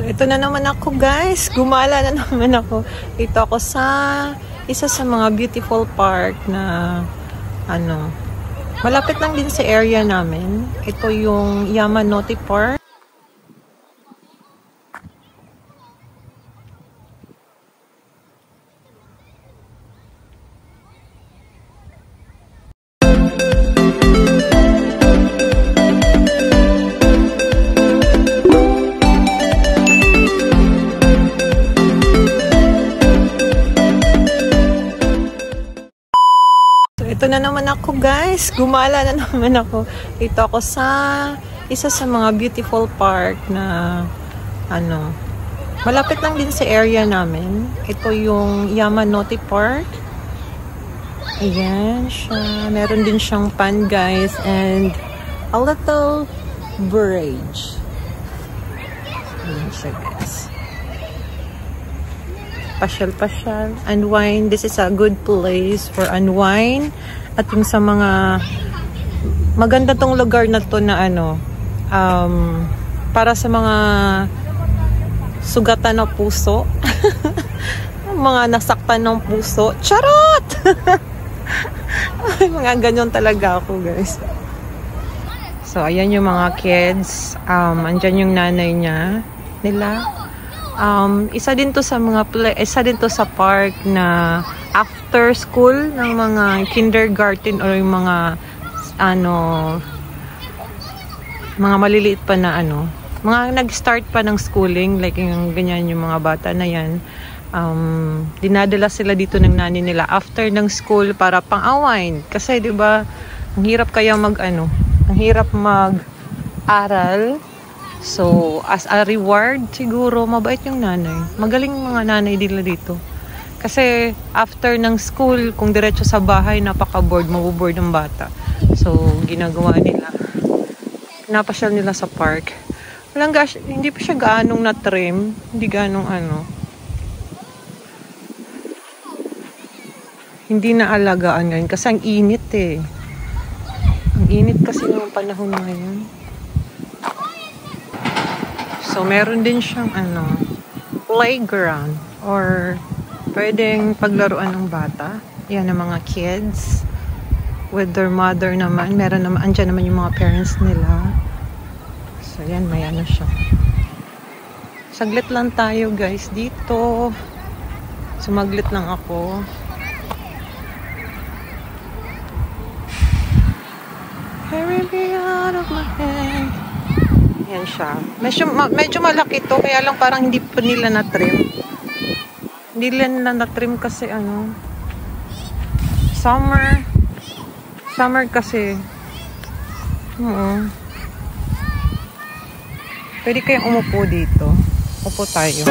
So, ito na naman ako, guys. Gumala na naman ako. Ito ako sa isa sa mga beautiful park na malapit lang din sa area namin. Ito yung Yamanote Park. Ito na naman ako, guys. Gumala na naman ako. Ito ako sa isa sa mga beautiful park na malapit lang din sa area namin. Ito yung Yamanote Park. Ayan siya. Meron din siyang pan, guys, and a little bridge. Ayan siya, guys. Pasyal-pasyal, unwind. This is a good place for unwind. At yung sa mga maganda tong lugar na to na para sa mga sugatan ng puso. Mga nasaktan ng puso. Charot! Mga ganyan talaga ako, guys. So, ayan yung mga kids. Andyan yung nanay nila. Isa din to sa park na after school ng mga kindergarten or yung mga mga maliliit pa na mga nag-start pa ng schooling, like yung ganyan yung mga bata na yan. Dinadala sila dito ng nanay nila after ng school para pang-awain kasi 'di ba ang hirap kaya ang hirap mag-aral. So, as a reward, siguro, mabait yung nanay. Magaling mga nanay nila dito. Kasi, after ng school, kung diretso sa bahay, napaka-bored, mabuboard ng bata. So, ginagawa nila. Pinapasyal nila sa park. Hindi pa siya gaanong na-trim. Hindi gaanong hindi na alagaan ngayon. Kasi ang init eh. Ang init kasi ng panahon ngayon. So, meron din siyang playground or pwedeng paglaruan ng bata. Yan ang mga kids with their mother naman. Meron naman, andyan naman yung mga parents nila. So, yan, may siya. Saglit lang tayo, guys, dito. Sumaglit lang ako. Carry me out of my head. Yan siya. Medyo malaki to, kaya lang parang hindi pa nila na-trim. Hindi nila na-trim kasi summer kasi. Pwede kayong umupo dito. Upo tayo.